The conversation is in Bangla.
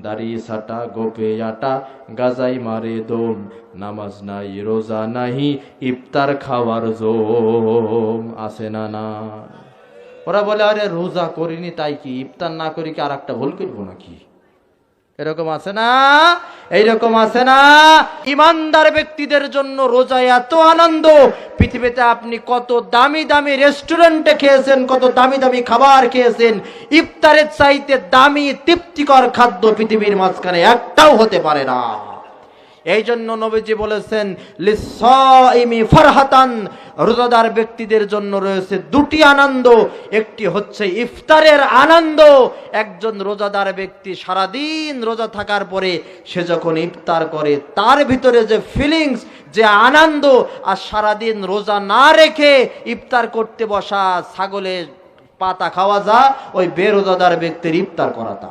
দাড়ি সাটা গোপে আটা গাজাই মারে দম, নামাজ নাই রোজা নাহি ইফতার খাওয়ার জম। আছে না না? ওরা বলে আরে রোজা করিনি তাই কি, ইফতার না করি কি আর একটা ভুল করবো নাকি? এরকম আছে না? এইরকম আছে না? ইমানদার ব্যক্তিদের জন্য রোজা এত আনন্দ, পৃথিবীতে আপনি কত দামি দামি রেস্টুরেন্টে খেয়েছেন, কত দামি দামি খাবার খেয়েছেন, ইফতারের চাইতে দামি তৃপ্তিকর খাদ্য পৃথিবীর মাঝখানে একটাও হতে পারে না। এই জন্য নবীজি বলেছেন লিসাইমি ফারহাতান, রোজাদার ব্যক্তিদের জন্য রয়েছে দুটি আনন্দ, একটি হচ্ছে ইফতারের আনন্দ। একজন রোজাদার ব্যক্তি সারাদিন রোজা থাকার পরে সে যখন ইফতার করে তার ভিতরে যে ফিলিংস, যে আনন্দ, আর সারাদিন রোজা না রেখে ইফতার করতে বসা ছাগলের পাতা খাওয়া যা, ওই বেরোজাদার ব্যক্তির ইফতার করাটা